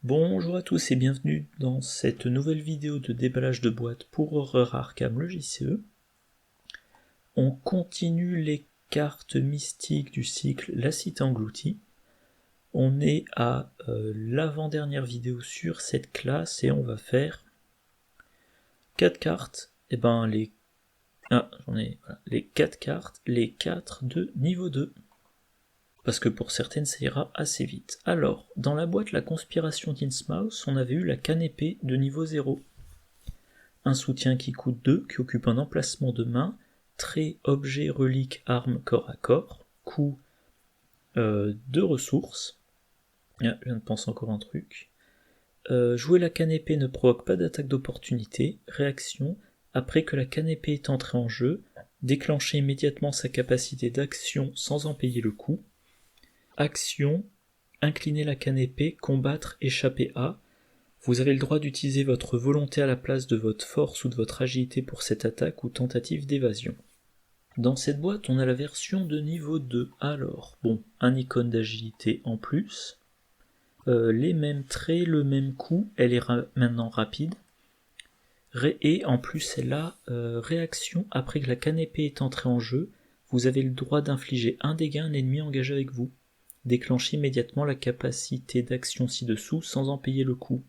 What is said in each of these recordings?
Bonjour à tous et bienvenue dans cette nouvelle vidéo de déballage de boîtes pour Horror Arkham le JCE. On continue les cartes mystiques du cycle La Cité Engloutie. On est à l'avant-dernière vidéo sur cette classe et on va faire 4 cartes. Et ben les 4 cartes, les 4 de niveau 2. Parce que pour certaines ça ira assez vite. Alors, dans la boîte La Conspiration d'Innsmouth, on avait eu la canne épée de niveau 0. Un soutien qui coûte 2, qui occupe un emplacement de main, trait, objet, relique, arme, corps à corps, coût 2 ressources. Ah, je viens de penser encore un truc. Jouer la canne épée ne provoque pas d'attaque d'opportunité. Réaction, après que la canne épée est entrée en jeu, déclenchez immédiatement sa capacité d'action sans en payer le coût. Action, incliner la canne épée, combattre, échapper à. Vous avez le droit d'utiliser votre volonté à la place de votre force ou de votre agilité pour cette attaque ou tentative d'évasion. Dans cette boîte, on a la version de niveau 2. Alors, un icône d'agilité en plus, les mêmes traits, le même coup, elle est maintenant rapide, et en plus elle a réaction après que la canne épée est entrée en jeu, vous avez le droit d'infliger un dégât à un ennemi engagé avec vous. Déclenchez immédiatement la capacité d'action ci-dessous sans en payer le coût.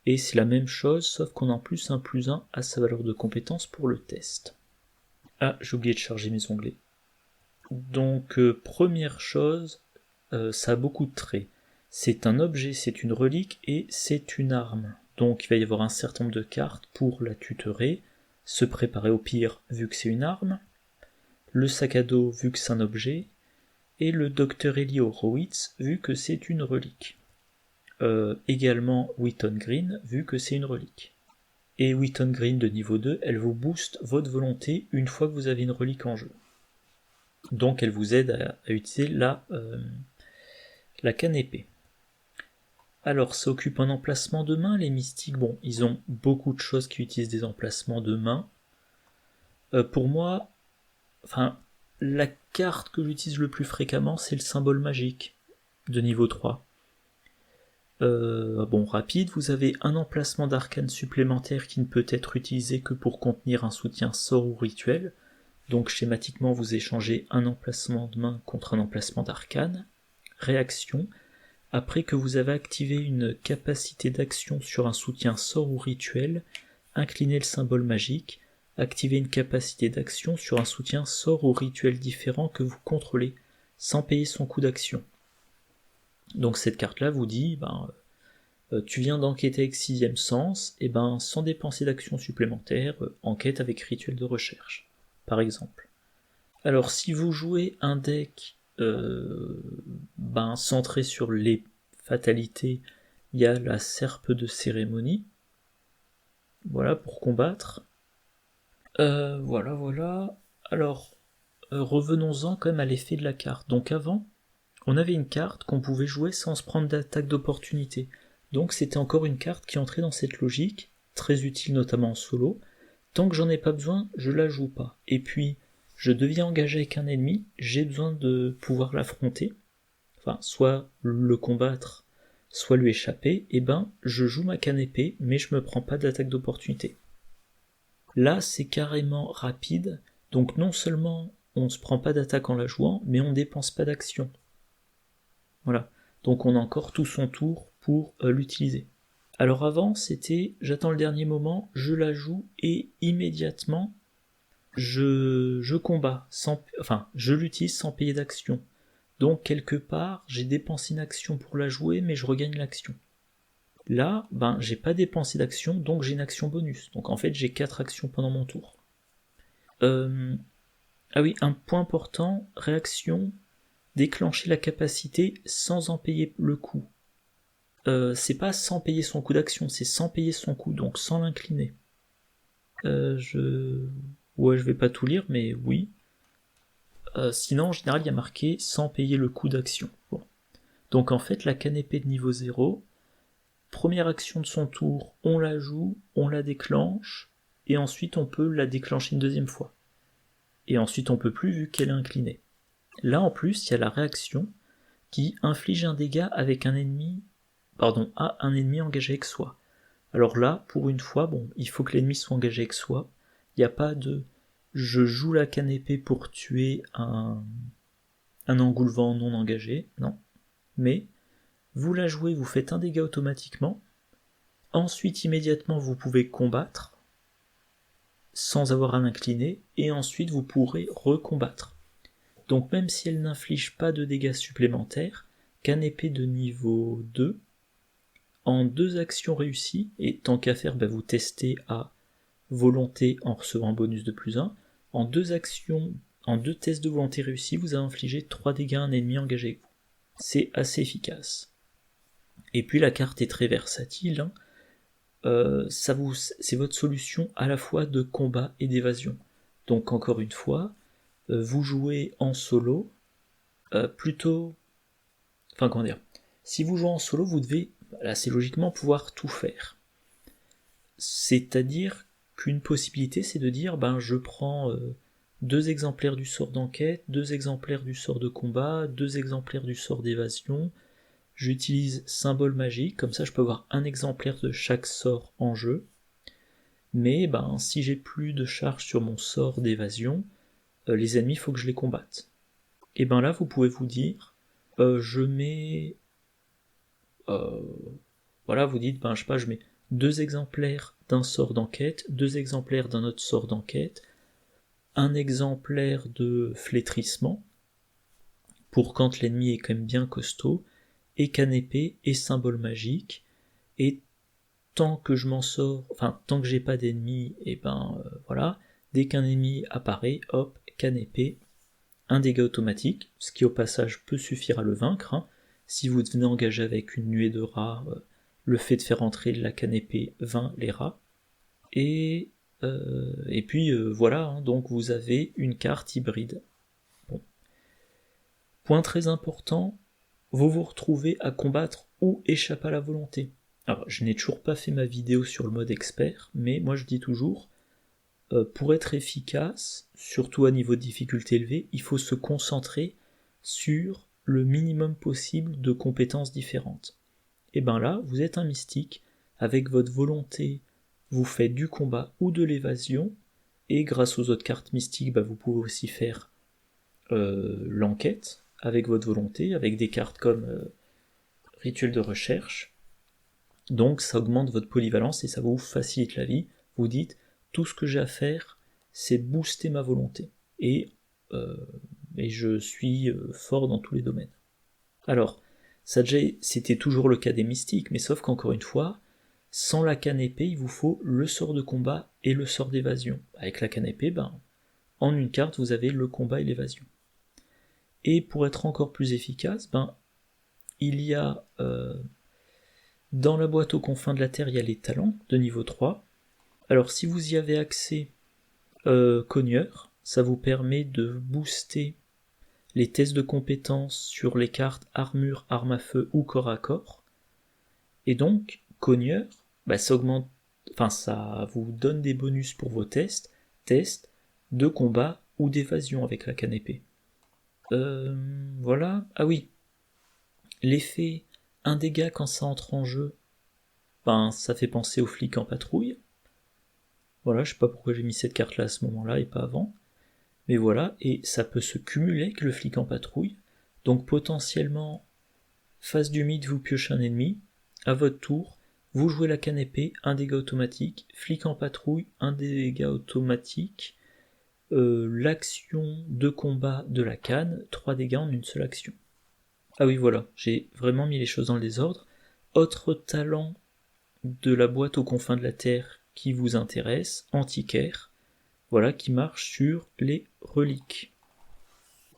Et c'est la même chose, sauf qu'on a en plus un +1 à sa valeur de compétence pour le test. Ah, j'ai oublié de charger mes onglets. Donc, première chose, ça a beaucoup de traits. C'est un objet, c'est une relique et c'est une arme. Donc il va y avoir un certain nombre de cartes pour la tutorer, se préparer au pire vu que c'est une arme, le sac à dos vu que c'est un objet, et le docteur Eli Horowitz vu que c'est une relique. Également Wheaton Green vu que c'est une relique. Et Wheaton Green de niveau 2, elle vous booste votre volonté une fois que vous avez une relique en jeu. Donc elle vous aide à utiliser la canne épée. Alors ça occupe un emplacement de main, les mystiques, ils ont beaucoup de choses qui utilisent des emplacements de main. Pour moi, la carte que j'utilise le plus fréquemment, c'est le symbole magique de niveau 3. Rapide, vous avez un emplacement d'arcane supplémentaire qui ne peut être utilisé que pour contenir un soutien sort ou rituel. Donc schématiquement, vous échangez un emplacement de main contre un emplacement d'arcane. Réaction, après que vous avez activé une capacité d'action sur un soutien sort ou rituel, inclinez le symbole magique, activez une capacité d'action sur un soutien sort ou rituel différent que vous contrôlez, sans payer son coût d'action. Donc cette carte-là vous dit, tu viens d'enquêter avec 6ème sens, et sans dépenser d'action supplémentaire, enquête avec rituel de recherche, par exemple. Alors si vous jouez un deck centré sur les fatalités, il y a la serpe de cérémonie, voilà, pour combattre. Voilà. Alors, revenons-en quand même à l'effet de la carte. Donc avant, on avait une carte qu'on pouvait jouer sans se prendre d'attaque d'opportunité. Donc c'était encore une carte qui entrait dans cette logique, très utile notamment en solo. Tant que j'en ai pas besoin, je la joue pas. Et puis, je deviens engagé avec un ennemi, j'ai besoin de pouvoir l'affronter, soit le combattre, soit lui échapper, je joue ma canne épée, mais je me prends pas d'attaque d'opportunité. Là, c'est carrément rapide, donc non seulement on se prend pas d'attaque en la jouant, mais on dépense pas d'action. Voilà, donc on a encore tout son tour pour l'utiliser. Alors avant, c'était j'attends le dernier moment, je la joue et immédiatement je combats, je l'utilise sans payer d'action. Donc quelque part, j'ai dépensé une action pour la jouer, mais je regagne l'action. Là, j'ai pas dépensé d'action, donc j'ai une action bonus. Donc en fait, j'ai 4 actions pendant mon tour. Ah oui, un point important, réaction, déclencher la capacité sans en payer le coût. C'est pas sans payer son coût d'action, c'est sans payer son coût, donc sans l'incliner. Je vais pas tout lire, mais oui. Sinon, en général, il y a marqué sans payer le coût d'action. Bon. Donc en fait, la canne épée de niveau 0, première action de son tour, on la joue, on la déclenche, et ensuite on peut la déclencher une deuxième fois. Et ensuite on peut plus vu qu'elle est inclinée. Là en plus, il y a la réaction qui inflige un dégât avec un ennemi à un ennemi engagé avec soi. Alors là, pour une fois, bon, il faut que l'ennemi soit engagé avec soi. Il n'y a pas de je joue la canne épée pour tuer un engoulevent non engagé, non. Mais vous la jouez, vous faites un dégât automatiquement. Ensuite, immédiatement, vous pouvez combattre sans avoir à l'incliner, et ensuite vous pourrez recombattre. Donc même si elle n'inflige pas de dégâts supplémentaires, canne épée de niveau 2, en 2 actions réussies, et tant qu'à faire, vous testez à volonté en recevant un bonus de +1, en 2 actions, en 2 tests de volonté réussis, vous avez infligé 3 dégâts à un ennemi engagé avec vous. C'est assez efficace. Et puis la carte est très versatile, hein. C'est votre solution à la fois de combat et d'évasion. Donc encore une fois, vous jouez en solo, si vous jouez en solo, vous devez, assez logiquement, pouvoir tout faire. C'est-à-dire qu'une possibilité, c'est de dire, je prends 2 exemplaires du sort d'enquête, 2 exemplaires du sort de combat, 2 exemplaires du sort d'évasion, j'utilise symbole magique, comme ça je peux avoir un exemplaire de chaque sort en jeu, mais si j'ai plus de charge sur mon sort d'évasion, les ennemis, il faut que je les combatte. Et là, vous pouvez vous dire, je mets... vous dites, je mets 2 exemplaires d'un sort d'enquête, 2 exemplaires d'un autre sort d'enquête, un exemplaire de flétrissement, pour quand l'ennemi est quand même bien costaud, et canne épée et symbole magique, et tant que je m'en sors, tant que j'ai pas d'ennemis, dès qu'un ennemi apparaît, hop, canne épée, un dégât automatique, ce qui au passage peut suffire à le vaincre, hein. Si vous devenez engagé avec une nuée de rats, le fait de faire entrer la canne épée vainc les rats, et puis voilà, hein, donc vous avez une carte hybride. Bon. Point très important, vous vous retrouvez à combattre ou échapper à la volonté. Alors, je n'ai toujours pas fait ma vidéo sur le mode expert, mais moi je dis toujours, pour être efficace, surtout à niveau de difficulté élevé, il faut se concentrer sur le minimum possible de compétences différentes. Et là, vous êtes un mystique, avec votre volonté, vous faites du combat ou de l'évasion, et grâce aux autres cartes mystiques, vous pouvez aussi faire l'enquête, avec votre volonté, avec des cartes comme rituel de recherche. Donc ça augmente votre polyvalence et ça vous facilite la vie. Vous dites, tout ce que j'ai à faire, c'est booster ma volonté. Et je suis fort dans tous les domaines. Alors, c'était toujours le cas des mystiques, mais sauf qu'encore une fois, sans la canne épée, il vous faut le sort de combat et le sort d'évasion. Avec la canne épée, en une carte, vous avez le combat et l'évasion. Et pour être encore plus efficace, il y a dans la boîte aux confins de la Terre, il y a les talents de niveau 3. Alors si vous y avez accès, cogneur, ça vous permet de booster les tests de compétences sur les cartes armure, arme à feu ou corps à corps. Et donc, cogneur, ça augmente, ça vous donne des bonus pour vos tests de combat ou d'évasion avec la canne épée. Voilà. Ah oui. L'effet 1 dégât quand ça entre en jeu, ça fait penser aux flics en patrouille. Voilà, je sais pas pourquoi j'ai mis cette carte-là à ce moment-là et pas avant. Mais voilà, et ça peut se cumuler avec le flic en patrouille. Donc potentiellement, face du mid, vous piochez un ennemi. À votre tour, vous jouez la canne épée, 1 dégât automatique. Flic en patrouille, 1 dégât automatique. L'action de combat de la canne, 3 dégâts en une seule action. Ah oui, voilà, j'ai vraiment mis les choses dans le désordre. Autre talent de la boîte aux confins de la Terre qui vous intéresse, antiquaire, voilà, qui marche sur les reliques.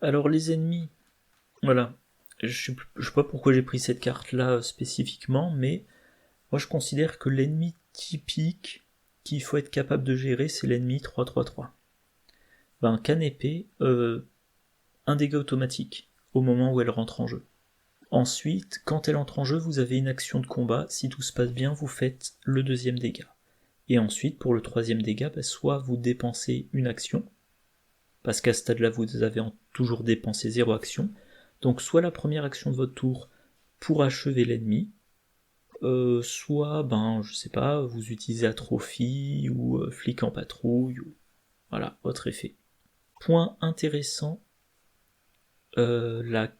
Alors les ennemis, voilà, je sais pas pourquoi j'ai pris cette carte-là spécifiquement, mais moi je considère que l'ennemi typique qu'il faut être capable de gérer, c'est l'ennemi 3-3-3. Canne épée, 1 dégât automatique au moment où elle rentre en jeu. Ensuite, quand elle entre en jeu, vous avez une action de combat, si tout se passe bien, vous faites le 2e dégât. Et ensuite, pour le 3e dégât, soit vous dépensez une action, parce qu'à ce stade-là, vous avez toujours dépensé 0 action, donc soit la première action de votre tour pour achever l'ennemi, soit, je sais pas, vous utilisez Atrophy ou Flic en patrouille, ou voilà, votre effet. Point intéressant, la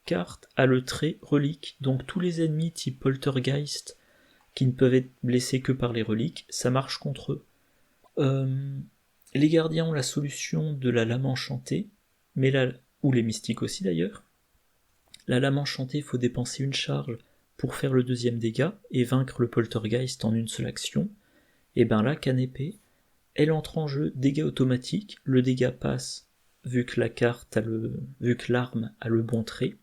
carte a le trait relique, donc tous les ennemis type Poltergeist qui ne peuvent être blessés que par les reliques, ça marche contre eux. Les gardiens ont la solution de la lame enchantée, ou les mystiques aussi d'ailleurs. La lame enchantée, il faut dépenser une charge pour faire le deuxième dégât et vaincre le poltergeist en une seule action. Et la canne épée, elle entre en jeu dégâts automatiques, le dégât passe vu que l'arme a le bon trait,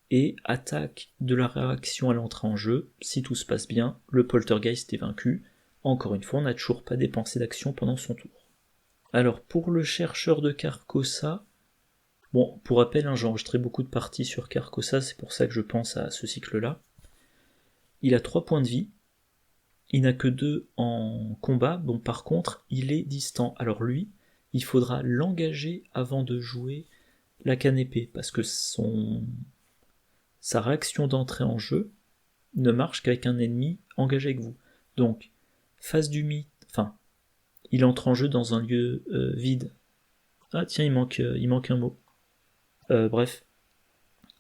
et attaque de la réaction à l'entrée en jeu, si tout se passe bien, le poltergeist est vaincu. Encore une fois, on n'a toujours pas dépensé d'action pendant son tour. Alors pour le chercheur de Carcosa, bon, pour rappel, j'ai enregistré beaucoup de parties sur Carcosa, c'est pour ça que je pense à ce cycle-là. Il a 3 points de vie, il n'a que 2 en combat, bon par contre, il est distant. Alors lui, il faudra l'engager avant de jouer la canne épée, parce que sa réaction d'entrée en jeu ne marche qu'avec un ennemi engagé avec vous. Donc, phase du mythe, il entre en jeu dans un lieu vide. Ah tiens, il manque un mot. Bref.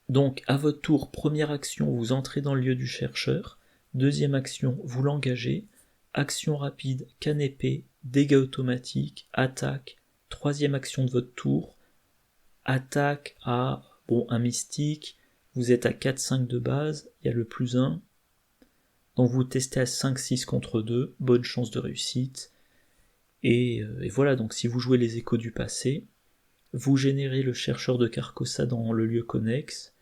Donc, à votre tour, première action, vous entrez dans le lieu du chercheur. Deuxième action, vous l'engagez. Action rapide, canne épée, dégâts automatiques, attaque. Troisième action de votre tour, attaque à un mystique. Vous êtes à 4-5 de base, il y a le +1. Donc vous testez à 5-6 contre 2, bonne chance de réussite. Et voilà, donc si vous jouez les échos du passé, vous générez le chercheur de Carcosa dans le lieu connexe,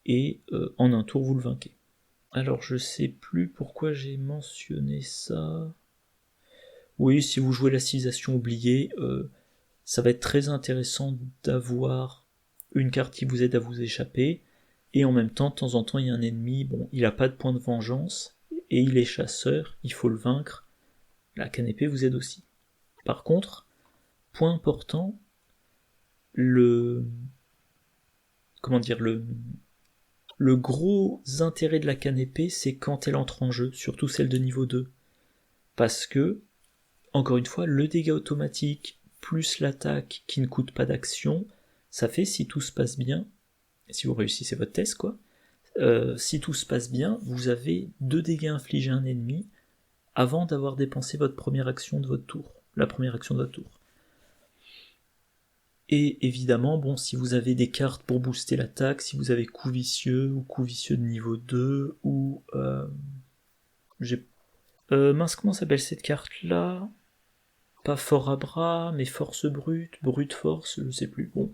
et en un tour vous le vainquez. Alors je sais plus pourquoi j'ai mentionné ça. Oui, si vous jouez la civilisation oubliée, ça va être très intéressant d'avoir une carte qui vous aide à vous échapper, et en même temps, de temps en temps, il y a un ennemi, il n'a pas de point de vengeance, et il est chasseur, il faut le vaincre, la canne épée vous aide aussi. Par contre, point important, le gros intérêt de la canne épée, c'est quand elle entre en jeu, surtout celle de niveau 2. Parce que, encore une fois, le dégât automatique plus l'attaque qui ne coûte pas d'action, ça fait, si tout se passe bien, si vous réussissez votre test si tout se passe bien, vous avez 2 dégâts infligés à un ennemi avant d'avoir dépensé votre première action de votre tour. La première action de votre tour. Et évidemment, si vous avez des cartes pour booster l'attaque, si vous avez coup vicieux ou coup vicieux de niveau 2, ou... comment s'appelle cette carte-là? Pas fort à bras, mais force brute, brute force, je sais plus. Bon.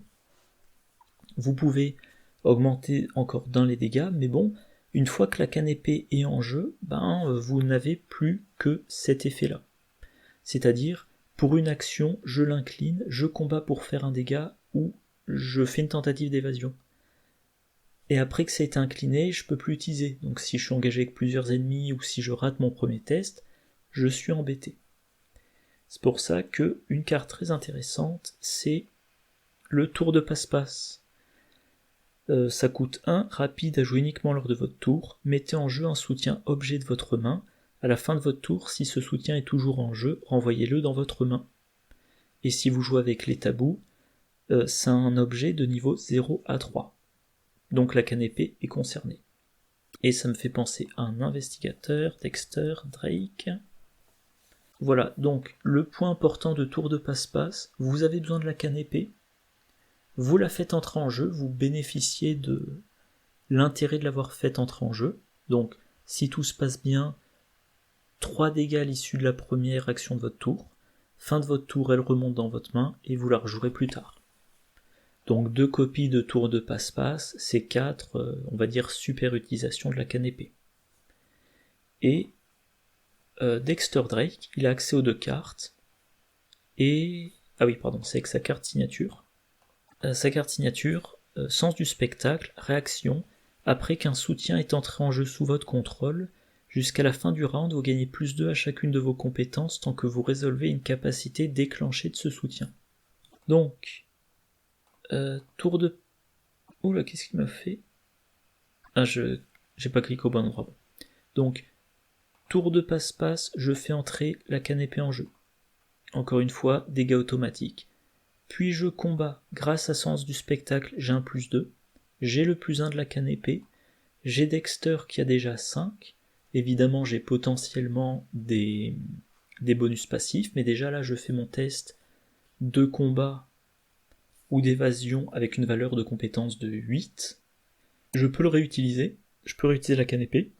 Vous pouvez augmenter encore d'un les dégâts, mais une fois que la canne épée est en jeu, vous n'avez plus que cet effet-là. C'est-à-dire, pour une action, je l'incline, je combats pour faire un dégât, ou je fais une tentative d'évasion. Et après que ça a été incliné, je peux plus l'utiliser. Donc si je suis engagé avec plusieurs ennemis, ou si je rate mon premier test, je suis embêté. C'est pour ça que une carte très intéressante, c'est le tour de passe-passe. Ça coûte 1, rapide à jouer uniquement lors de votre tour. Mettez en jeu un soutien objet de votre main. À la fin de votre tour, si ce soutien est toujours en jeu, renvoyez-le dans votre main. Et si vous jouez avec les tabous, c'est un objet de niveau 0 à 3. Donc la canne épée est concernée. Et ça me fait penser à un investigateur, Dexter, Drake. Voilà, donc le point important de tour de passe-passe, vous avez besoin de la canne épée, vous la faites entrer en jeu, vous bénéficiez de l'intérêt de l'avoir faite entrer en jeu. Donc, si tout se passe bien, 3 dégâts à l'issue de la première action de votre tour. Fin de votre tour, elle remonte dans votre main et vous la rejouerez plus tard. Donc 2 copies de tour de passe-passe, c'est 4, on va dire, super utilisation de la canne épée. Et Dexter Drake, il a accès aux 2 cartes. Et... ah oui, pardon, c'est avec sa carte signature. Sa carte signature, sens du spectacle, réaction, après qu'un soutien est entré en jeu sous votre contrôle, jusqu'à la fin du round, vous gagnez +2 à chacune de vos compétences tant que vous résolvez une capacité déclenchée de ce soutien. Donc, tour de... Oula, qu'est-ce qu'il m'a fait? Ah, j'ai pas cliqué au bon endroit. Donc, tour de passe-passe, je fais entrer la canne épée en jeu. Encore une fois, dégâts automatiques. Puis je combats, grâce à Sens du spectacle, j'ai un +2. J'ai le +1 de la canne épée. J'ai Dexter qui a déjà 5. Évidemment, j'ai potentiellement des bonus passifs, mais déjà là, je fais mon test de combat ou d'évasion avec une valeur de compétence de 8. Je peux le réutiliser. Je peux réutiliser la canne épée.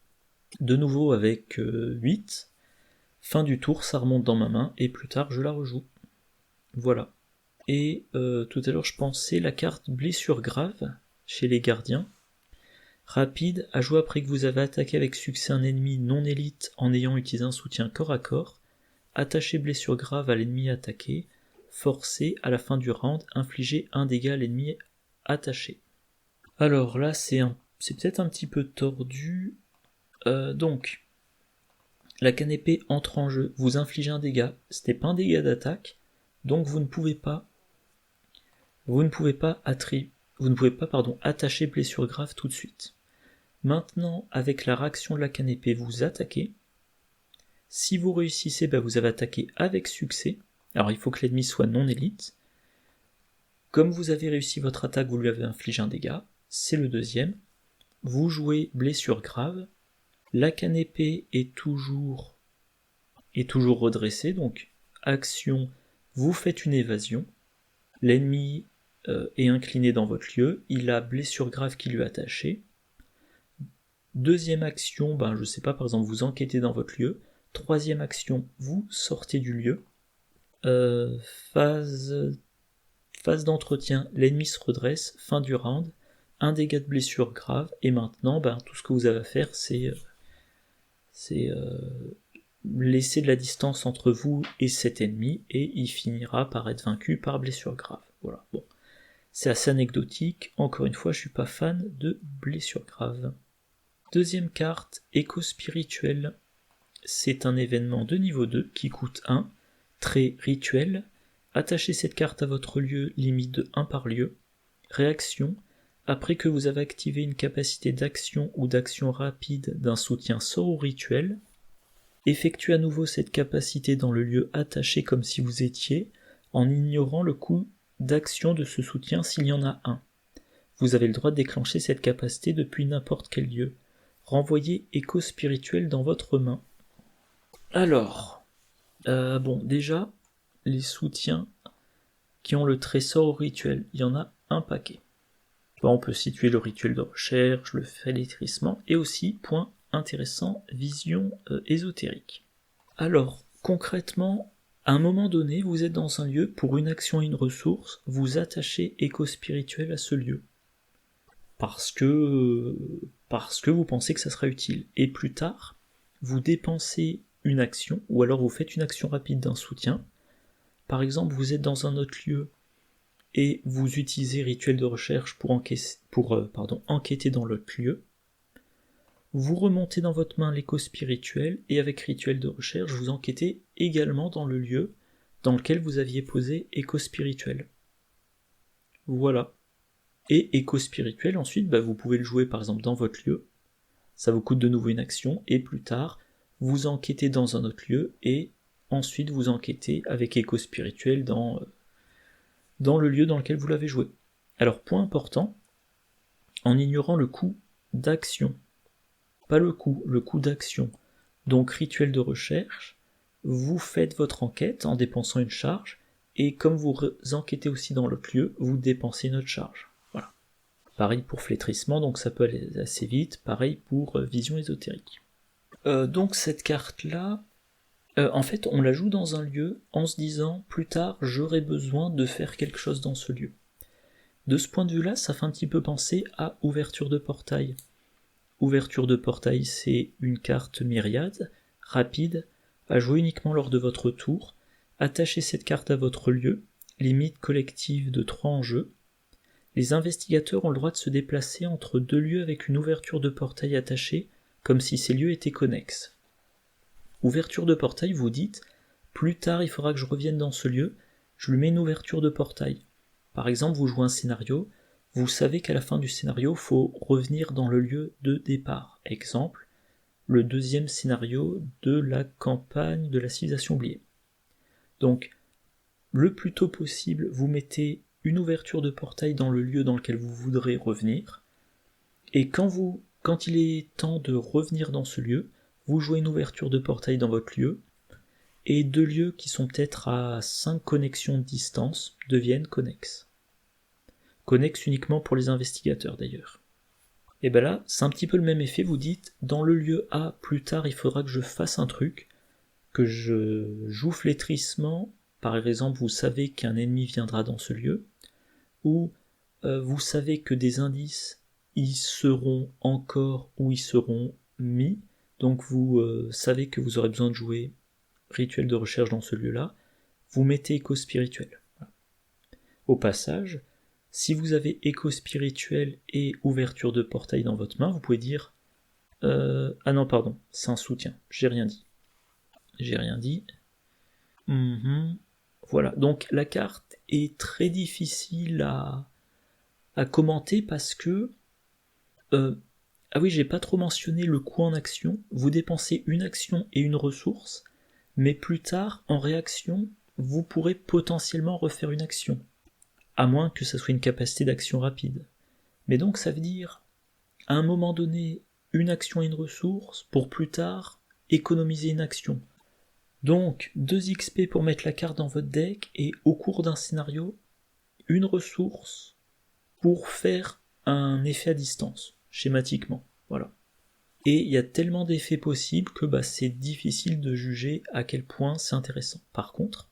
De nouveau avec 8. Fin du tour, ça remonte dans ma main, et plus tard, je la rejoue. Voilà. Et tout à l'heure, je pensais la carte blessure grave chez les gardiens. Rapide, à jouer après que vous avez attaqué avec succès un ennemi non élite en ayant utilisé un soutien corps à corps. Attachez blessure grave à l'ennemi attaqué. Forcez, à la fin du round, infliger un dégât à l'ennemi attaché. Alors là, c'est peut-être un petit peu tordu. Donc, la canne épée entre en jeu, vous infligez un dégât. Ce n'est pas un dégât d'attaque, donc vous ne pouvez pas attacher blessure grave tout de suite. Maintenant, avec la réaction de la canne épée, vous attaquez. Si vous réussissez, vous avez attaqué avec succès. Alors il faut que l'ennemi soit non élite. Comme vous avez réussi votre attaque, vous lui avez infligé un dégât. C'est le deuxième. Vous jouez blessure grave. La canne épée est toujours redressée, donc action, vous faites une évasion. L'ennemi est incliné dans votre lieu, il a blessure grave qui lui est attachée. Deuxième action, je sais pas, par exemple, vous enquêtez dans votre lieu. Troisième action, vous sortez du lieu. Phase d'entretien, l'ennemi se redresse, fin du round, un dégât de blessure grave, et maintenant, tout ce que vous avez à faire, c'est laisser de la distance entre vous et cet ennemi, et il finira par être vaincu par blessure grave. Voilà, bon. C'est assez anecdotique, encore une fois, je suis pas fan de blessure grave. Deuxième carte, écho spirituel. C'est un événement de niveau 2 qui coûte 1, trait rituel. Attachez cette carte à votre lieu, limite de 1 par lieu. Réaction, après que vous avez activé une capacité d'action ou d'action rapide d'un soutien sort ou rituel, effectuez à nouveau cette capacité dans le lieu attaché comme si vous étiez, en ignorant le coût d'action de ce soutien s'il y en a un. Vous avez le droit de déclencher cette capacité depuis n'importe quel lieu. Renvoyez écho spirituel dans votre main. Alors, déjà, les soutiens qui ont le trésor au rituel, il y en a un paquet. On peut situer le rituel de recherche, le flétrissement, et aussi, point intéressant, vision ésotérique. Alors, concrètement, à un moment donné, vous êtes dans un lieu, pour une action et une ressource, vous attachez écho spirituel à ce lieu. Parce que vous pensez que ça sera utile. Et plus tard, vous dépensez une action, ou alors vous faites une action rapide d'un soutien. Par exemple, vous êtes dans un autre lieu, et vous utilisez rituel de recherche pour enquêter dans l'autre lieu. Vous remontez dans votre main l'écho spirituel, et avec rituel de recherche, vous enquêtez également dans le lieu dans lequel vous aviez posé écho spirituel. Voilà. Et écho spirituel, ensuite, vous pouvez le jouer par exemple dans votre lieu, ça vous coûte de nouveau une action, et plus tard, vous enquêtez dans un autre lieu, et ensuite vous enquêtez avec écho spirituel dans le lieu dans lequel vous l'avez joué. Alors, point important, en ignorant le coût d'action, pas le coût d'action, donc rituel de recherche, vous faites votre enquête en dépensant une charge, et comme vous enquêtez aussi dans l'autre lieu, vous dépensez une autre charge. Voilà. Pareil pour flétrissement, donc ça peut aller assez vite, pareil pour vision ésotérique. Donc cette carte-là, en fait, on la joue dans un lieu en se disant, plus tard, j'aurai besoin de faire quelque chose dans ce lieu. De ce point de vue-là, ça fait un petit peu penser à ouverture de portail. Ouverture de portail, c'est une carte myriade, rapide, à jouer uniquement lors de votre tour. Attachez cette carte à votre lieu, limite collective de 3 en jeu. Les investigateurs ont le droit de se déplacer entre 2 lieux avec une ouverture de portail attachée, comme si ces lieux étaient connexes. Ouverture de portail, vous dites, plus tard il faudra que je revienne dans ce lieu, je lui mets une ouverture de portail. Par exemple, vous jouez un scénario, vous savez qu'à la fin du scénario, il faut revenir dans le lieu de départ. Exemple, le deuxième scénario de la campagne de la civilisation oubliée. Donc, le plus tôt possible, vous mettez une ouverture de portail dans le lieu dans lequel vous voudrez revenir, et quand il est temps de revenir dans ce lieu, vous jouez une ouverture de portail dans votre lieu, et 2 lieux qui sont peut-être à 5 connexions de distance deviennent connexes. Connexes uniquement pour les investigateurs d'ailleurs. Et ben là, c'est un petit peu le même effet, vous dites, dans le lieu A, plus tard, il faudra que je fasse un truc, que je joue flétrissement, par exemple, vous savez qu'un ennemi viendra dans ce lieu, ou vous savez que des indices y seront encore ou y seront mis, donc vous savez que vous aurez besoin de jouer rituel de recherche dans ce lieu-là, vous mettez écho spirituel. Voilà. Au passage, si vous avez écho spirituel et ouverture de portail dans votre main, vous pouvez dire ah non, pardon, c'est un soutien, j'ai rien dit. Voilà, donc la carte est très difficile à commenter parce que ah oui, j'ai pas trop mentionné le coût en action. Vous dépensez une action et une ressource, mais plus tard, en réaction, vous pourrez potentiellement refaire une action, à moins que ça soit une capacité d'action rapide. Mais donc ça veut dire, à un moment donné, une action et une ressource, pour plus tard, économiser une action. Donc, 2 XP pour mettre la carte dans votre deck, et au cours d'un scénario, une ressource pour faire un effet à distance, schématiquement. Voilà. Et il y a tellement d'effets possibles que c'est difficile de juger à quel point c'est intéressant. Par contre,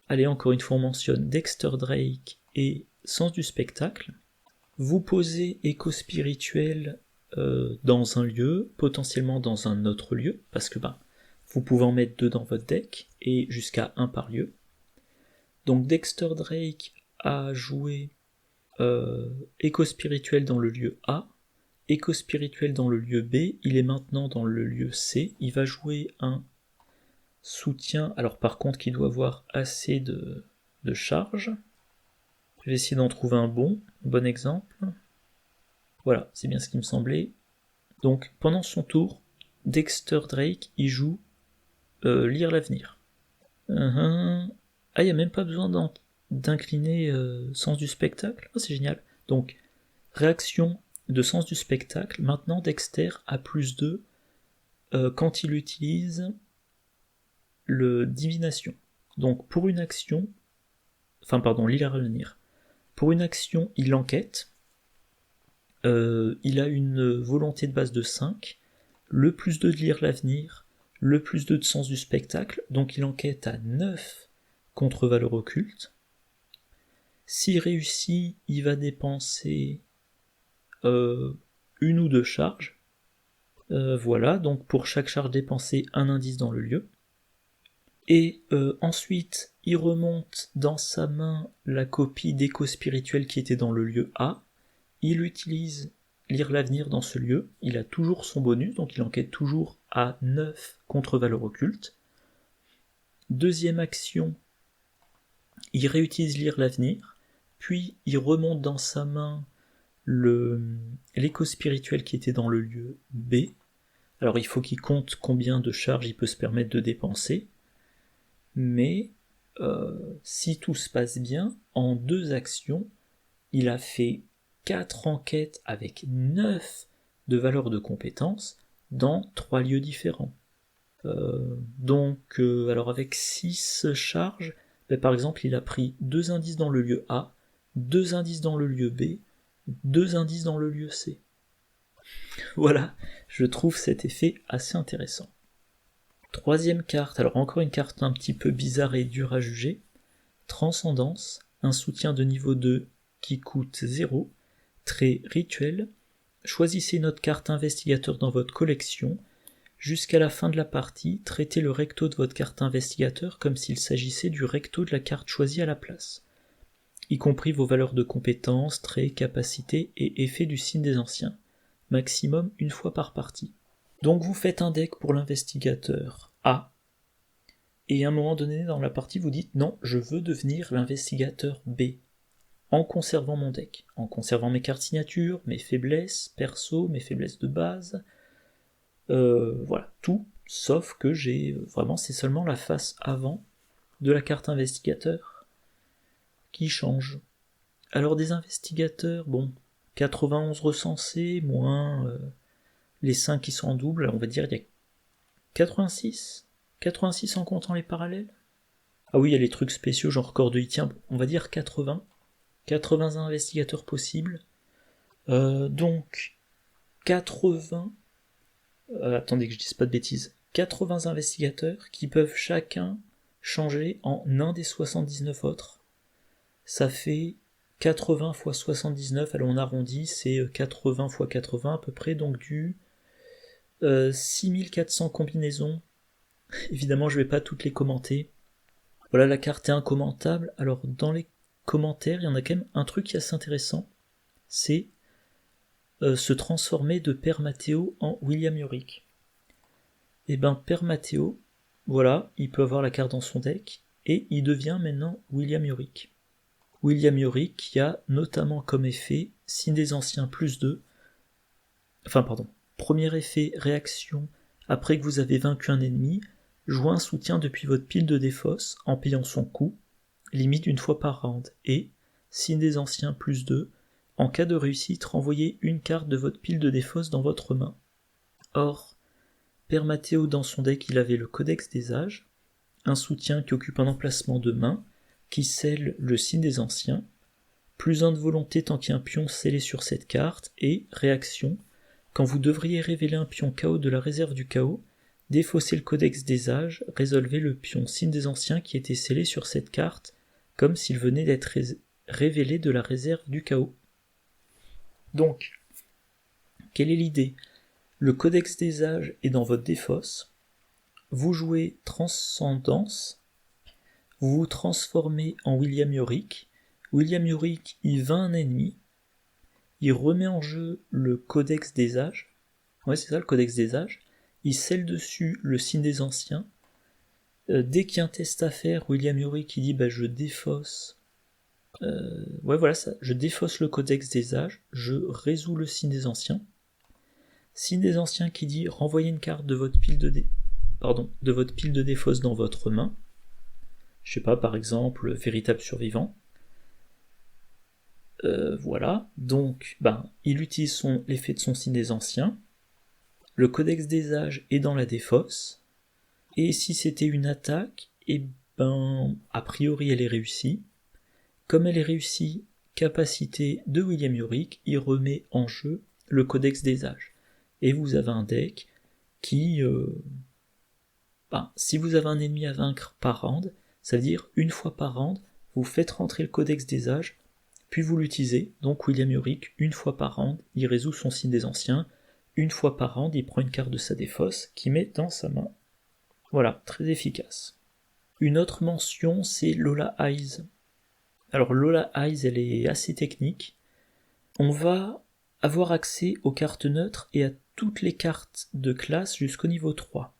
allez, encore une fois, on mentionne Dexter Drake et Sens du spectacle. Vous posez écho spirituel dans un lieu, potentiellement dans un autre lieu, parce que vous pouvez en mettre 2 dans votre deck, et jusqu'à 1 par lieu. Donc Dexter Drake a joué écho spirituel dans le lieu A, écho spirituel dans le lieu B, il est maintenant dans le lieu C, il va jouer un soutien, alors par contre qui doit avoir assez de charge. Je vais essayer d'en trouver un bon exemple. Voilà, c'est bien ce qui me semblait. Donc pendant son tour, Dexter Drake, il joue lire l'avenir. Ah, il n'y a même pas besoin d'incliner sens du spectacle. C'est génial. Donc, réaction de sens du spectacle. Maintenant, Dexter a +2 quand il utilise le divination. Donc, pour une action, lire l'avenir. Pour une action, il enquête. Il a une volonté de base de 5, le +2 de lire l'avenir, le +2 de sens du spectacle, donc il enquête à 9 contre valeur occulte. S'il réussit, il va dépenser 1 ou 2 charges. Voilà, donc pour chaque charge dépensée, un indice dans le lieu. Et ensuite, il remonte dans sa main la copie d'écho spirituel qui était dans le lieu A. Il utilise lire l'avenir dans ce lieu, il a toujours son bonus, donc il enquête toujours à 9 contre valeur occulte. Deuxième action, il réutilise lire l'avenir, puis il remonte dans sa main l'écho spirituel qui était dans le lieu B. Alors il faut qu'il compte combien de charges il peut se permettre de dépenser, mais si tout se passe bien, en 2 actions, il a fait 4 enquêtes avec 9 de valeur de compétences dans 3 lieux différents. Alors avec 6 charges, par exemple, il a pris 2 indices dans le lieu A, 2 indices dans le lieu B, 2 indices dans le lieu C. Voilà, je trouve cet effet assez intéressant. Troisième carte, alors encore une carte un petit peu bizarre et dure à juger. Transcendance, un soutien de niveau 2 qui coûte 0. Trait rituel, choisissez une autre carte investigateur dans votre collection. Jusqu'à la fin de la partie, traitez le recto de votre carte investigateur comme s'il s'agissait du recto de la carte choisie à la place, y compris vos valeurs de compétences, traits, capacités et effets du signe des anciens. Maximum 1 fois par partie. Donc vous faites un deck pour l'investigateur A, et à un moment donné dans la partie vous dites non, je veux devenir l'investigateur B, en conservant mon deck, en conservant mes cartes signatures, mes faiblesses perso, mes faiblesses de base, Voilà, tout, sauf que j'ai vraiment, c'est seulement la face avant de la carte investigateur qui change. Alors des investigateurs, bon, 91 recensés, moins les 5 qui sont en double, on va dire il y a 86 en comptant les parallèles. Ah oui, il y a les trucs spéciaux, genre corps de tiens, on va dire 80 investigateurs possibles. Donc, 80... attendez que je dise pas de bêtises. 80 investigateurs qui peuvent chacun changer en un des 79 autres. Ça fait 80 x 79, alors on arrondit, c'est 80 x 80 à peu près, donc du 6400 combinaisons. Évidemment, je vais pas toutes les commenter. Voilà, la carte est incommentable. Alors, dans les commentaires, il y en a quand même un truc qui est assez intéressant, c'est se transformer de Père Mathéo en William Yorick. Et ben, Père Mathéo, voilà, il peut avoir la carte dans son deck, et il devient maintenant William Yorick. William Yorick qui a notamment comme effet Signe des Anciens plus 2. Enfin, pardon. Premier effet, réaction, après que vous avez vaincu un ennemi, jouez un soutien depuis votre pile de défausse en payant son coût, limite une fois par round, et, Signe des Anciens plus 2, en cas de réussite, renvoyez une carte de votre pile de défausse dans votre main. Or, Père Mathéo dans son deck, il avait le Codex des Âges, un soutien qui occupe un emplacement de main, qui scelle le Signe des Anciens, plus 1 de volonté tant qu'il y a un pion scellé sur cette carte, et, réaction, quand vous devriez révéler un pion KO de la réserve du chaos, défaussez le Codex des Âges, résolvez le pion Signe des Anciens qui était scellé sur cette carte, comme s'il venait d'être révélé de la réserve du chaos. Donc, quelle est l'idée ? Le Codex des Âges est dans votre défausse, vous jouez Transcendance, vous vous transformez en William Yorick. William Yorick, il vainc un ennemi, il remet en jeu le Codex des Âges, ouais c'est ça le Codex des Âges, il scelle dessus le Signe des Anciens, dès qu'il y a un test à faire, William Yorick il dit bah je défausse, ouais voilà ça, je défausse le Codex des Âges, je résous le Signe des Anciens. Signe des Anciens qui dit renvoyez une carte de votre pile de défausse dans votre main. Je sais pas, par exemple, Véritable Survivant. Voilà, donc il utilise l'effet de son Signe des Anciens. Le Codex des Âges est dans la défausse. Et si c'était une attaque, a priori elle est réussie. Comme elle est réussie, capacité de William Yorick, il remet en jeu le Codex des Âges. Et vous avez un deck qui... si vous avez un ennemi à vaincre par round, ça veut dire une fois par round, vous faites rentrer le Codex des Âges, puis vous l'utilisez, donc William Yorick, une fois par round, il résout son Signe des Anciens, une fois par round, il prend une carte de sa défausse, qu'il met dans sa main. Voilà, très efficace. Une autre mention, c'est Lola Eyes. Alors Lola Eyes, elle est assez technique. On va avoir accès aux cartes neutres et à toutes les cartes de classe jusqu'au niveau 3.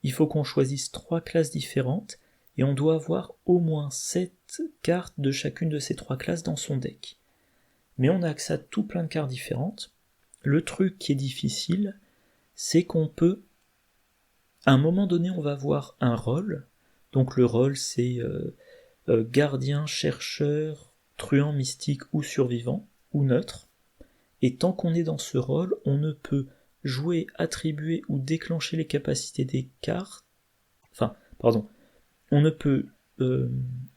Il faut qu'on choisisse 3 classes différentes, et on doit avoir au moins 7 cartes de chacune de ces 3 classes dans son deck. Mais on a accès à tout plein de cartes différentes. Le truc qui est difficile, c'est qu'on peut... À un moment donné, on va avoir un rôle. Donc le rôle, c'est gardien, chercheur, truand, mystique ou survivant, ou neutre. Et tant qu'on est dans ce rôle, on ne peut jouer, attribuer ou déclencher les capacités des cartes. On ne peut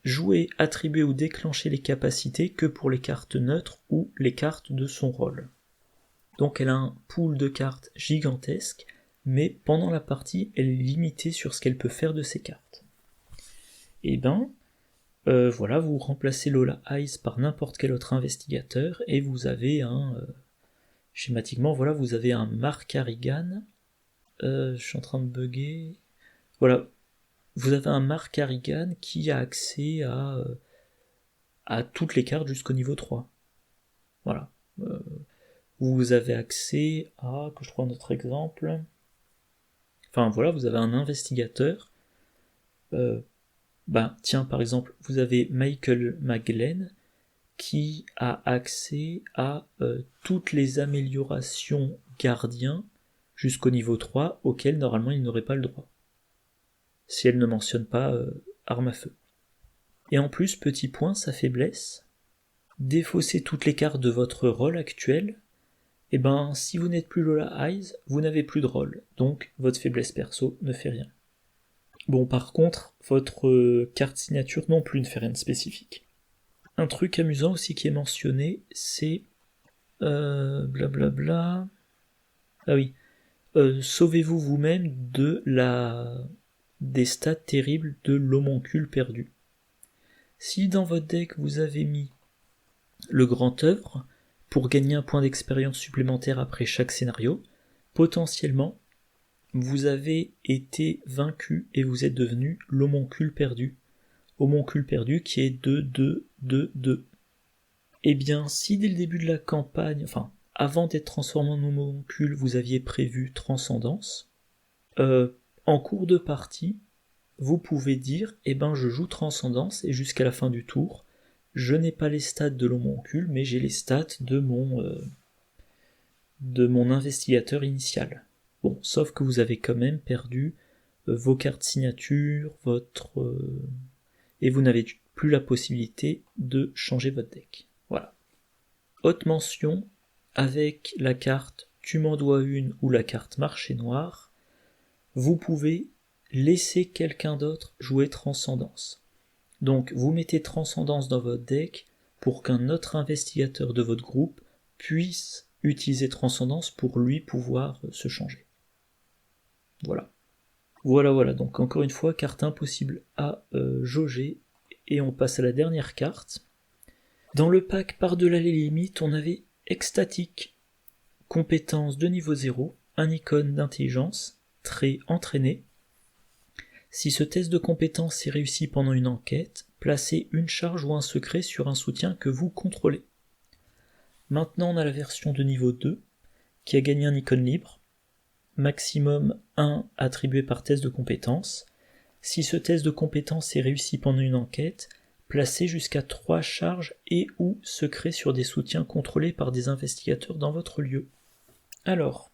jouer, attribuer ou déclencher les capacités que pour les cartes neutres ou les cartes de son rôle. Donc elle a un pool de cartes gigantesque, mais pendant la partie, elle est limitée sur ce qu'elle peut faire de ses cartes. Et voilà, vous remplacez Lola Eyes par n'importe quel autre investigateur, et vous avez schématiquement, voilà, vous avez un Mark Harrigan. Je suis en train de bugger. Voilà, vous avez un Mark Harrigan qui a accès à toutes les cartes jusqu'au niveau 3. Voilà. Vous avez accès à, que je prends un autre exemple. Enfin voilà, vous avez un investigateur. Tiens, par exemple, vous avez Michael McGlenn qui a accès à toutes les améliorations gardiens jusqu'au niveau 3, auquel normalement il n'aurait pas le droit. Si elle ne mentionne pas arme à feu. Et en plus, petit point, sa faiblesse, défausser toutes les cartes de votre rôle actuel, et ben si vous n'êtes plus Lola Eyes, vous n'avez plus de rôle, donc votre faiblesse perso ne fait rien. Bon, par contre, votre carte signature non plus ne fait rien de spécifique. Un truc amusant aussi qui est mentionné, c'est blablabla. Ah oui, sauvez-vous vous-même des stats terribles de l'homoncule perdu. Si dans votre deck vous avez mis le grand œuvre, pour gagner un point d'expérience supplémentaire après chaque scénario, potentiellement, vous avez été vaincu et vous êtes devenu l'homoncule perdu. Homoncule perdu qui est 2-2-2-2. Eh bien, si dès le début de la campagne, enfin, avant d'être transformé en homoncule, vous aviez prévu Transcendance, en cours de partie, vous pouvez dire, eh ben je joue Transcendance et jusqu'à la fin du tour, je n'ai pas les stats de l'homoncule, mais j'ai les stats de mon investigateur initial. Bon, sauf que vous avez quand même perdu vos cartes signature, et vous n'avez plus la possibilité de changer votre deck. Voilà. Haute mention, avec la carte Tu m'en dois une ou la carte Marché Noir, vous pouvez laisser quelqu'un d'autre jouer Transcendance. Donc vous mettez Transcendance dans votre deck pour qu'un autre investigateur de votre groupe puisse utiliser Transcendance pour lui pouvoir se changer. Voilà. Voilà, donc encore une fois, carte impossible à jauger, et on passe à la dernière carte. Dans le pack Par-delà les limites, on avait Extatique, compétence de niveau 0, un icône d'intelligence, trait entraîné. Si ce test de compétence est réussi pendant une enquête, placez une charge ou un secret sur un soutien que vous contrôlez. Maintenant on a la version de niveau 2, qui a gagné un icône libre, maximum 1 attribué par test de compétence. Si ce test de compétence est réussi pendant une enquête, placez jusqu'à 3 charges et ou secrets sur des soutiens contrôlés par des investigateurs dans votre lieu. Alors,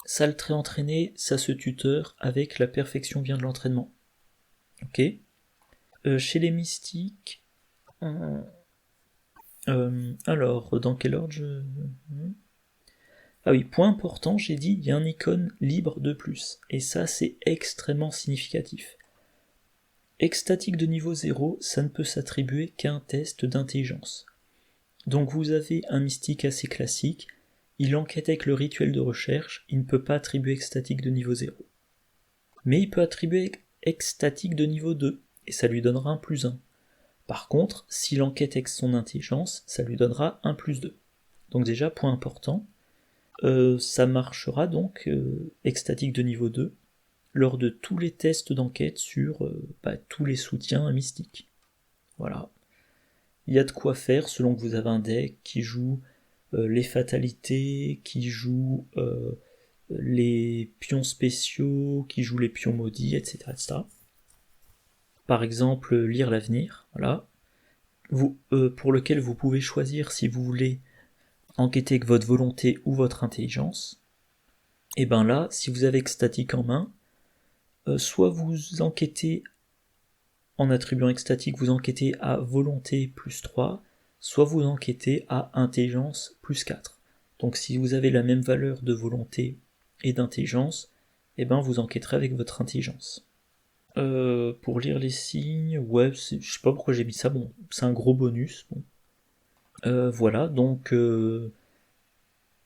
ça le trait entraîné, ça se tuteur avec la perfection vient de l'entraînement. Ok. Chez les mystiques, alors, dans quel ordre Ah oui, point important, j'ai dit, il y a un icône libre de plus, et ça c'est extrêmement significatif. Extatique de niveau 0, ça ne peut s'attribuer qu'à un test d'intelligence. Donc vous avez un mystique assez classique, il enquête avec le rituel de recherche, il ne peut pas attribuer extatique de niveau 0. Mais il peut attribuer extatique de niveau 2, et ça lui donnera un +1. Par contre, s'il enquête avec son intelligence, ça lui donnera un +2. Donc déjà, point important, ça marchera donc extatique de niveau 2 lors de tous les tests d'enquête sur tous les soutiens mystiques. Voilà. Il y a de quoi faire selon que vous avez un deck qui joue les fatalités, qui joue les pions spéciaux, qui joue les pions maudits, etc. etc. Par exemple, lire l'avenir, voilà. Pour lequel vous pouvez choisir si vous voulez enquêter avec votre volonté ou votre intelligence. Et ben là, si vous avez extatique en main, soit vous enquêtez en attribuant extatique, vous enquêtez à volonté +3, soit vous enquêtez à intelligence +4. Donc si vous avez la même valeur de volonté et d'intelligence, et ben vous enquêterez avec votre intelligence. Pour lire les signes, ouais, je sais pas pourquoi j'ai mis ça, bon, c'est un gros bonus. Bon. Voilà, donc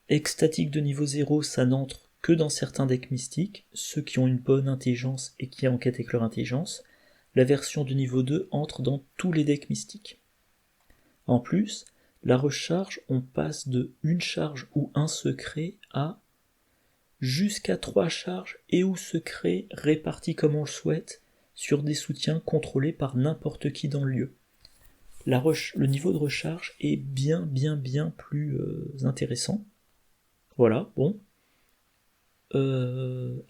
extatique de niveau 0, ça n'entre que dans certains decks mystiques, ceux qui ont une bonne intelligence et qui enquêtent avec leur intelligence. La version de niveau 2 entre dans tous les decks mystiques. En plus, la recharge, on passe de une charge ou un secret à jusqu'à 3 charges et ou secrets répartis comme on le souhaite sur des soutiens contrôlés par n'importe qui dans le lieu. Le niveau de recharge est bien plus intéressant. Voilà, bon.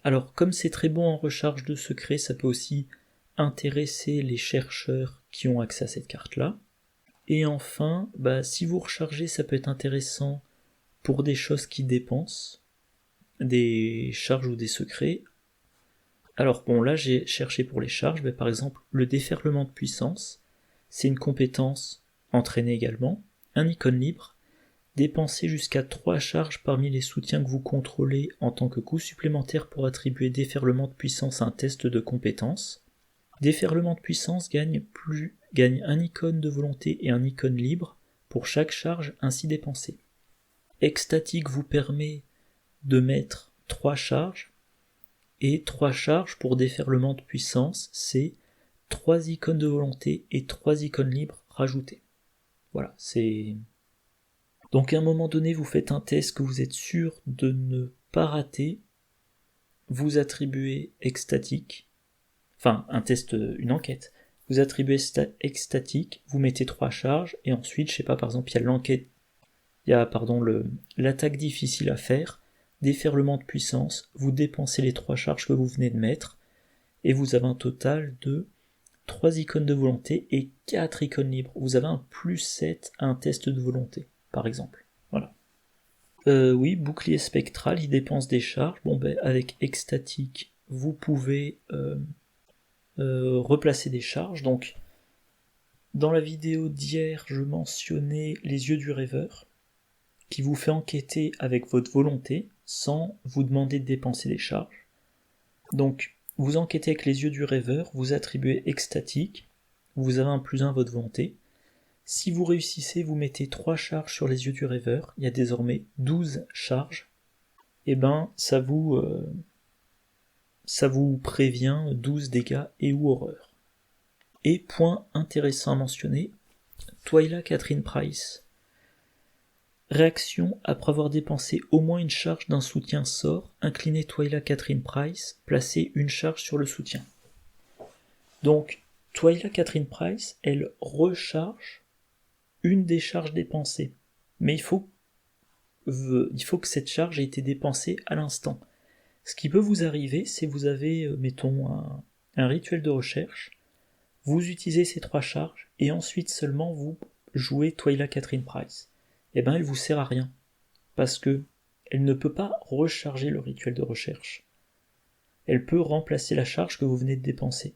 Alors, comme c'est très bon en recharge de secrets, ça peut aussi intéresser les chercheurs qui ont accès à cette carte-là. Et enfin, si vous rechargez, ça peut être intéressant pour des choses qui dépensent. des charges ou des secrets. Alors bon, là j'ai cherché pour les charges, mais par exemple le déferlement de puissance, c'est une compétence entraînée également, un icône libre, dépensez jusqu'à 3 charges parmi les soutiens que vous contrôlez en tant que coût supplémentaire pour attribuer déferlement de puissance à un test de compétence. Déferlement de puissance gagne un icône de volonté et un icône libre pour chaque charge ainsi dépensée. Extatique vous permet de mettre 3 charges, et 3 charges pour déferlement de puissance, c'est 3 icônes de volonté et 3 icônes libres rajoutées. Voilà, c'est... Donc à un moment donné, vous faites un test que vous êtes sûr de ne pas rater, vous attribuez extatique, enfin un test, une enquête, vous attribuez extatique, vous mettez 3 charges, et ensuite, je sais pas, par exemple, il y a l'enquête, l'attaque difficile à faire, déferlement de puissance, vous dépensez les 3 charges que vous venez de mettre, et vous avez un total de 3 icônes de volonté et 4 icônes libres. Vous avez un plus 7 à un test de volonté, par exemple. Voilà. Oui, bouclier spectral, il dépense des charges. Bon ben, avec extatique, vous pouvez replacer des charges. Donc, dans la vidéo d'hier, je mentionnais les yeux du rêveur, qui vous fait enquêter avec votre volonté, sans vous demander de dépenser des charges. Donc, vous enquêtez avec les yeux du rêveur, vous attribuez extatique, vous avez un +1 à votre volonté. Si vous réussissez, vous mettez 3 charges sur les yeux du rêveur, il y a désormais 12 charges, et ben ça vous prévient 12 dégâts et ou horreur. Et point intéressant à mentionner, Twyla Catherine Price. Réaction après avoir dépensé au moins une charge d'un soutien sort, inclinez Twyla Catherine Price, placez une charge sur le soutien. Donc, Twyla Catherine Price, elle recharge une des charges dépensées. Mais il faut que cette charge ait été dépensée à l'instant. Ce qui peut vous arriver, c'est vous avez, mettons, un rituel de recherche, vous utilisez ces 3 charges, et ensuite seulement vous jouez Twyla Catherine Price. Eh ben elle vous sert à rien, parce que elle ne peut pas recharger le rituel de recherche. Elle peut remplacer la charge que vous venez de dépenser.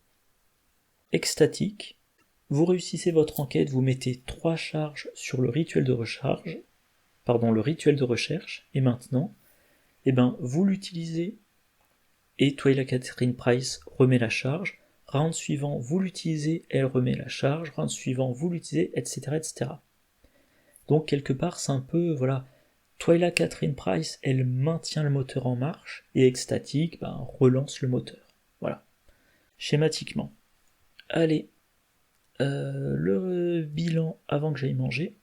Extatique, vous réussissez votre enquête, vous mettez 3 charges sur le rituel de recherche, et maintenant, eh ben vous l'utilisez, et Twyla Catherine Price remet la charge, round suivant, vous l'utilisez, elle remet la charge, round suivant, vous l'utilisez, etc., etc. Donc quelque part, c'est un peu, voilà, Twyla Catherine Price, elle maintient le moteur en marche, et extatique, relance le moteur. Voilà, schématiquement. Allez, le bilan avant que j'aille manger.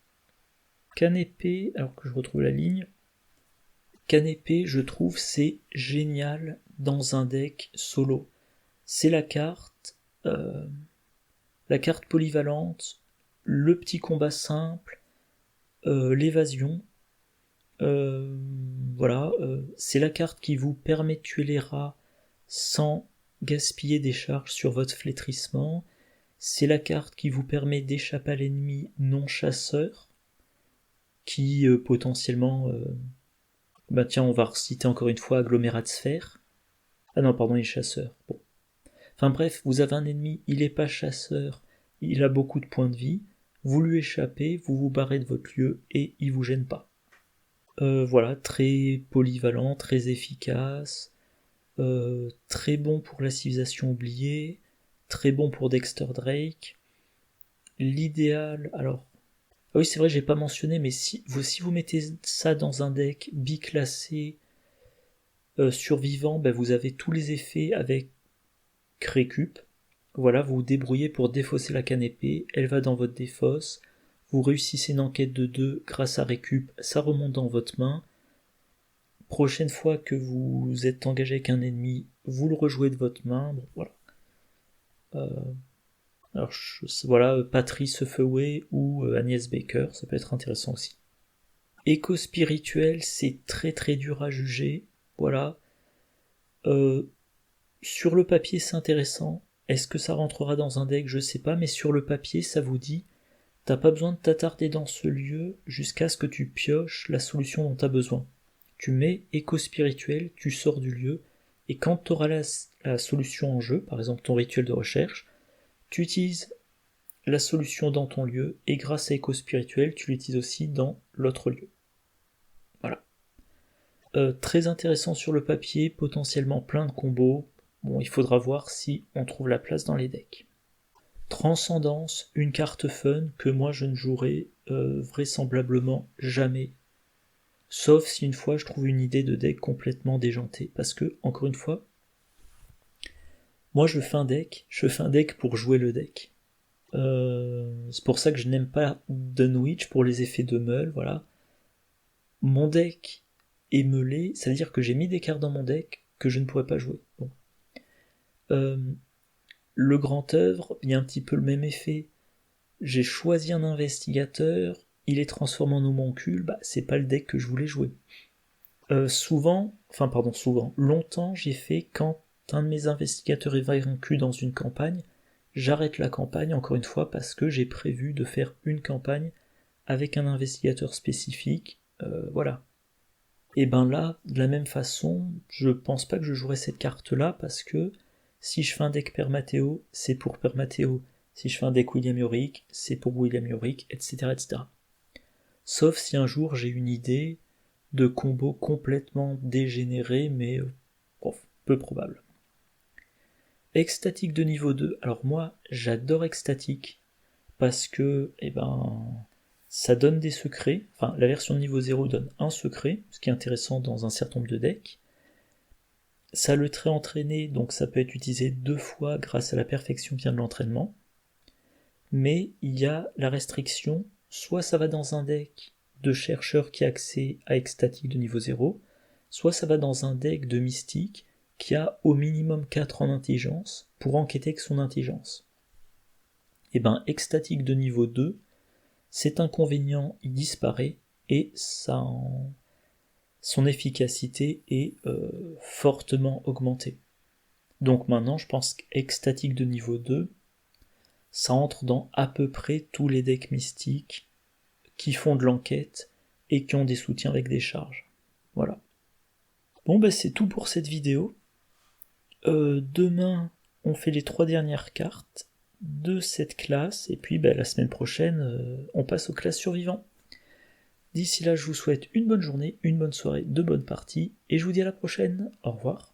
Canépé, alors que je retrouve la ligne. Canépé, je trouve, c'est génial dans un deck solo. C'est la carte polyvalente, le petit combat simple, l'évasion, c'est la carte qui vous permet de tuer les rats sans gaspiller des charges sur votre flétrissement, c'est la carte qui vous permet d'échapper à l'ennemi non chasseur, qui potentiellement... on va reciter encore une fois agglomérat de sphère. Ah non, pardon, il est chasseur. Bon. Enfin bref, vous avez un ennemi, il est pas chasseur, il a beaucoup de points de vie, vous lui échappez, vous vous barrez de votre lieu et il vous gêne pas. Voilà, très polyvalent, très efficace, très bon pour la civilisation oubliée, très bon pour Dexter Drake. L'idéal, alors... Ah oui, c'est vrai, j'ai pas mentionné, mais si vous mettez ça dans un deck biclassé survivant, vous avez tous les effets avec récup. Voilà, vous vous débrouillez pour défausser la canépée, elle va dans votre défausse, vous réussissez une enquête de 2 grâce à récup, ça remonte dans votre main. Prochaine fois que vous êtes engagé avec un ennemi, vous le rejouez de votre main. Bon, voilà. Alors, Patrice Feuway ou Agnès Baker, ça peut être intéressant aussi. Éco-spirituel, c'est très très dur à juger. Voilà. Sur le papier, c'est intéressant. Est-ce que ça rentrera dans un deck? Je sais pas, mais sur le papier, ça vous dit t'as pas besoin de t'attarder dans ce lieu jusqu'à ce que tu pioches la solution dont t'as besoin. tu mets écho spirituel, tu sors du lieu, et quand tu auras la solution en jeu, par exemple ton rituel de recherche, tu utilises la solution dans ton lieu, et grâce à écho spirituel, tu l'utilises aussi dans l'autre lieu. Voilà. Très intéressant sur le papier, potentiellement plein de combos. Bon, il faudra voir si on trouve la place dans les decks. Transcendance, une carte fun que moi je ne jouerai vraisemblablement jamais. Sauf si une fois je trouve une idée de deck complètement déjantée. Parce que, encore une fois, moi je fais un deck pour jouer le deck. C'est pour ça que je n'aime pas Dunwich pour les effets de meule, voilà. Mon deck est meulé, ça veut dire que j'ai mis des cartes dans mon deck que je ne pourrais pas jouer. Bon. Le grand œuvre, il y a un petit peu le même effet. J'ai choisi un investigateur, il est transformé en homoncule, c'est pas le deck que je voulais jouer. Souvent, longtemps j'ai fait quand un de mes investigateurs est vaincu dans une campagne, j'arrête la campagne encore une fois parce que j'ai prévu de faire une campagne avec un investigateur spécifique, voilà. Et là, de la même façon, je pense pas que je jouerai cette carte-là parce que si je fais un deck Permateo, c'est pour Permateo. Si je fais un deck William Yorick, c'est pour William Yorick, etc., etc. Sauf si un jour j'ai une idée de combo complètement dégénéré, mais peu probable. Extatique de niveau 2. Alors moi, j'adore Extatique parce que, ça donne des secrets. Enfin, la version de niveau 0 donne un secret, ce qui est intéressant dans un certain nombre de decks. Ça a le trait entraîné, donc ça peut être utilisé 2 fois grâce à la perfection qui vient de l'entraînement. Mais il y a la restriction, soit ça va dans un deck de chercheur qui a accès à Extatique de niveau 0, soit ça va dans un deck de mystique qui a au minimum 4 en intelligence pour enquêter avec son intelligence. Et Extatique de niveau 2, cet inconvénient il disparaît et son efficacité est fortement augmentée. Donc maintenant je pense qu'Extatique de niveau 2, ça entre dans à peu près tous les decks mystiques qui font de l'enquête et qui ont des soutiens avec des charges. Voilà. Bon c'est tout pour cette vidéo. Demain on fait les 3 dernières cartes de cette classe, et puis la semaine prochaine, on passe aux classes survivantes. D'ici là, je vous souhaite une bonne journée, une bonne soirée, de bonnes parties, et je vous dis à la prochaine. Au revoir.